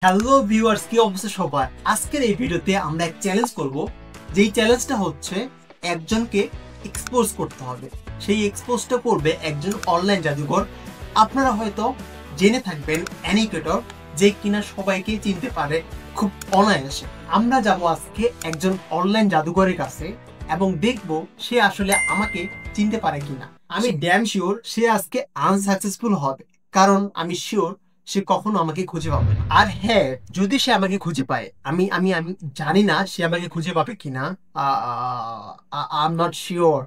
Hello viewers, কি অবস্থা সবার? আজকের এই ভিডিওতে আমরা এক চ্যালেঞ্জ করব, যেই চ্যালেঞ্জটা হচ্ছে একজনকে এক্সপোজ করতে হবে। সেই এক্সপোজটা করবে একজন অনলাইন জাদুঘর। আপনারা হয়তো জেনে থাকবেন অ্যানিকেটর, যে কিনা সবাইকে চিনতে পারে খুব অনায়াসে। আমরা যাব আজকে একজন অনলাইন জাদুঘরের কাছে এবং দেখব সে আসলে আমাকে চিনতে পারে কিনা। আমি ড্যাম শিওর সে আজকে আনসাকসেসফুল হবে, কারণ আমি শিওর সে কখনো আমাকে খুঁজে পাবে না। আর হ্যাঁ, যদি সে আমাকে খুঁজে পায়, আমি আমি আমি জানি না সে আমাকে খুঁজে পাবে কিনা, আই এম নট শিওর।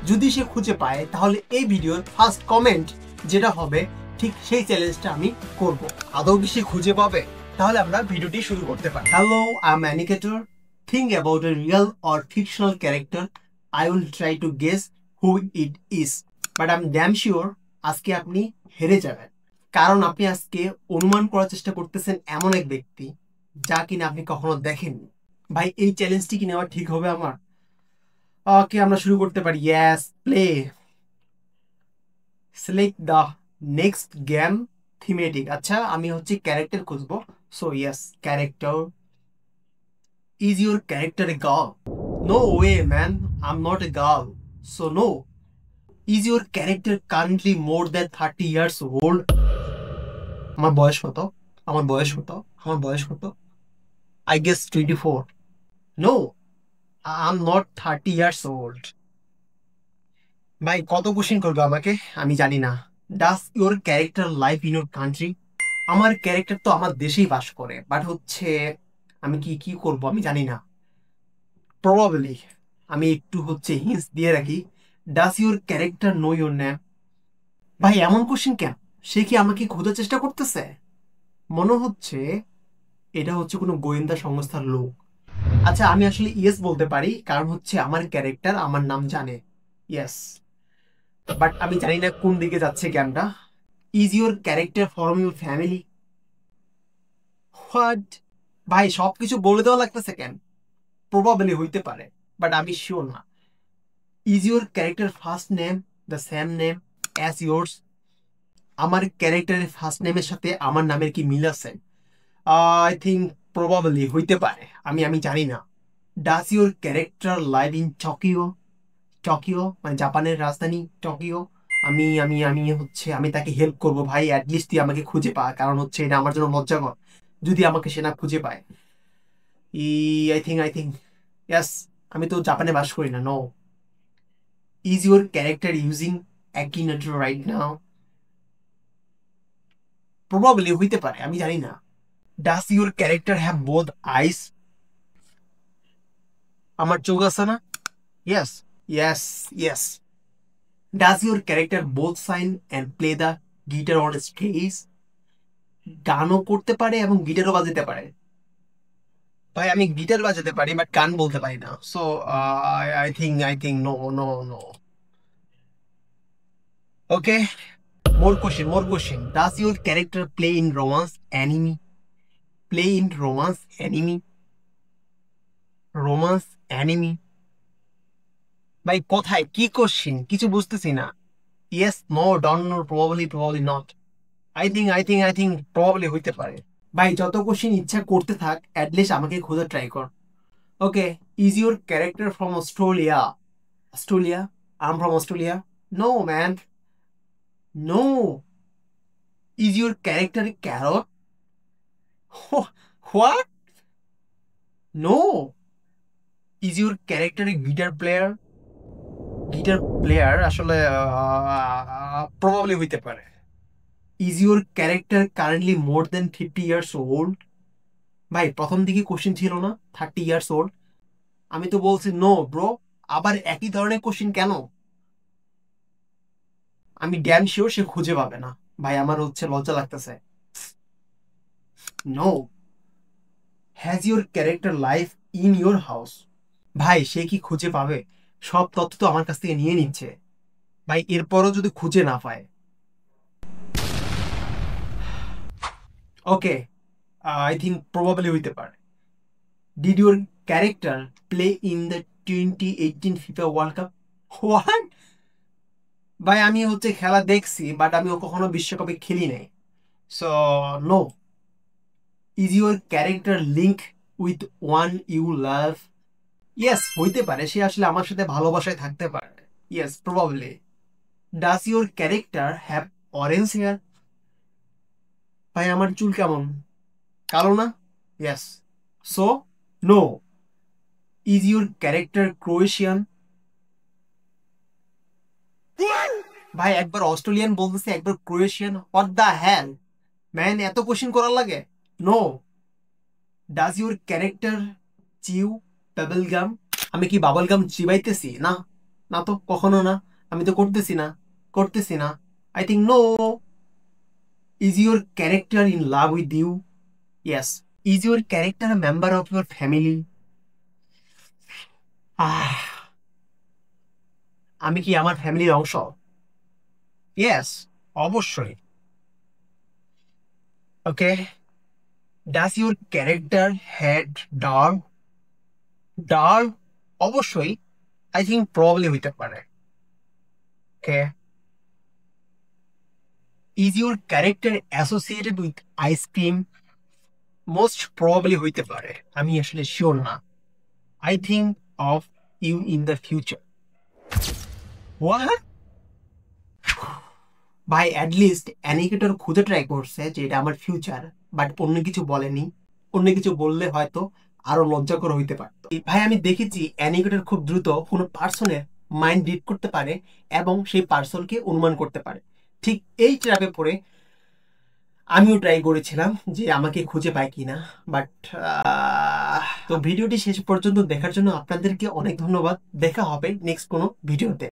যদি সে খুঁজে পায় তাহলে এই ভিডিওর ফার্স্ট কমেন্ট যেটা হবে, ঠিক সেই চ্যালেঞ্জটা আমি করব। আদৌ কি সে খুঁজে পাবে? তাহলে আমরা ভিডিওটি শুরু করতে পারি। Hello, I am Akinator. Think about a real or fictional character. I will try to guess who it is, but I am damn sure আজকে আপনি হেরে যাবেন, কারণ আপনি আজকে অনুমান করার চেষ্টা করতেছেন এমন এক ব্যক্তি যা কিনা আপনি কখনো দেখেননি। ভাই, এই চ্যালেঞ্জটি কি নেওয়া ঠিক হবে আমার? ওকে, আমরা শুরু করতে পারি। Yes, play. Select the next game thematic. আচ্ছা, আমি হচ্ছে ক্যারেক্টার খুঁজবো। So yes, character. Is your character a girl? No way man, I am not a girl, so no. Is your character currently more than 30 years old? আমার বয়স কত? আমার বয়স কত? আমার বয়স কত? I guess 24. No, I'm not 30 years old. ভাই, কত কোশ্চেন করবে আমাকে? আমি জানি না। Does your character live in your country? আমার ক্যারেক্টার তো আমার দেশেই বাস করে, বাট হচ্ছে আমি কি কি করব আমি জানি না। প্রবাবলি আমি একটু হচ্ছে হিন্টস দিয়ে রাখি। Does your character no your name? ভাই, এমন কোশ্চেন কেন? সে কি আমাকে খোঁজার চেষ্টা করতেছে? মনে হচ্ছে এটা হচ্ছে কোনো গোয়েন্দা সংস্থার লোক। আচ্ছা, আমি আসলে ইয়েস বলতে পারি, কারণ হচ্ছে আমার ক্যারেক্টার আমার নাম জানে। ইয়েস, বাট আমি জানি না কোন দিকে যাচ্ছে গেমটা। Is your character from your family? What? ভাই, সবকিছু বলে দেওয়া লাগতেছে কেন? প্রবাবলি হইতে পারে, বাট আমি শিওর না। Is your character first name the same name as yours? আমার ক্যারেক্টারের ফার্স্ট নেমের সাথে আমার নামের কি মিল আছে? আই থিঙ্ক প্রবাবলি হইতে পারে, আমি আমি জানি না। Does your character live in Tokyo? Tokyo মানে জাপানের রাজধানী টোকিও। আমি আমি আমি হচ্ছে আমি তাকে হেল্প করব। ভাই, অ্যাটলিস্ট তুই আমাকে খুঁজে পা, কারণ হচ্ছে এটা আমার জন্য লজ্জাকর যদি আমাকে সে না খুঁজে পায়। ই আই থিঙ্ক ইয়াস, আমি তো জাপানে বাস করি না। No. Is your character using Akinator right now? Probably হইতে পারে, আমি জানি না। Does your character have both eyes? আমার চোখ আছে না? Yes, yes, yes. Does your character both sing and play the guitar on stage? গানও করতে পারে এবং গিটারও বাজাতে পারে। ভাই, আমি গিটার বাজাতে পারি বাট গান বলতে পারি না। So I think no, no, no. Okay, more question, more question. Does your character play in romance anime? Play in romance anime? Romance anime? ভাই, কোথায় কি কোশ্চেন কিছু বুঝতেছি না। Yes, no, don, no, probably, probably not. I think probably হইতে পারে। ভাই, যত কোশ্চেন ইচ্ছা করতে থাক, অ্যাটলিস্ট আমাকে খোঁজা ট্রাই কর। Okay, is your character from Australia? Australia? I am from Australia. No man, no. Is your character carrot? What? No. Is your character guitar player? Guitar player আসলে প্রবাবলি হইতে পারে। Is your character currently more than 50 years old? ভাই, প্রথম দিকে question ছিল না 30 years old? আমি তো বলছি নো ব্রো। আবার একই ধরনের কোশ্চেন কেন? আমি ড্যাম শিওর সে খুঁজে পাবে না। ভাই, আমার হচ্ছে লজ্জা লাগতেছে। No. Has your character life in your house? ভাই, সে কি খুঁজে পাবে? সব তথ্য তো আমার কাছ থেকে নিয়ে নিচ্ছে। ভাই, এরপরও যদি খুঁজে না পায়? ওকে, আই থিঙ্ক প্রবাবলি হইতে পারে। Did your character play in the 2018 FIFA world cup? What? ভাই, আমি হচ্ছে খেলা দেখছি, বাট আমি কখনো বিশ্বকাপে খেলি নাই। So no. Is your character link with one you love? Yes, হইতে পারে সে আসলে আমার সাথে ভালোবাসায় থাকতে পারে। Yes, probably. Does your character have orange hair? ভাই আমার চুল কেমন, কালো না? Yes, so no. Is your character Croatian? ভাই একবার অস্ট্রেলিয়ান বলতেছে, একবার Croatian, what the hell man, এত কোশ্চেন করার লাগে? No. Does your character chew bubble gum? আমি কি বাবল গাম চিবাইতেছি? না, না তো, কখনো না। আমি তো করতেছি না। I think no. Is your character in love with you? Yes. Is your character member of your family? আমি কি আমার ফ্যামিলির অংশ? ইয়েস, অবশ্যই। Okay. Does your character had dark? Dark, অবশ্যই। আই থিঙ্ক প্রবাবলি হইতে পারে। Okay. Is your character associated with ice cream? Most probably হইতে পারে, আমি আসলে শিওর না। I think of you in the future. What? ভাই অ্যাটলিস্ট অ্যানিকেটর খুঁজে ট্রাই করছে যে এটা আমার ফিউচার, বাট অন্য কিছু বলেনি। অন্য কিছু বললে হয়তো আরো লজ্জাকর হইতে পারতো। ভাই আমি দেখেছি অ্যানিকেটর খুব দ্রুত কোনো পার্সনের মাইন্ড রিড করতে পারে এবং সেই পার্সনকে অনুমান করতে পারে। ঠিক এই ট্র্যাপে পড়ে আমিও ট্রাই করেছিলাম যে আমাকে খুঁজে পায় কিনা, বাট তো ভিডিওটি শেষ পর্যন্ত দেখার জন্য আপনাদেরকে অনেক ধন্যবাদ। দেখা হবে নেক্সট কোনো ভিডিওতে।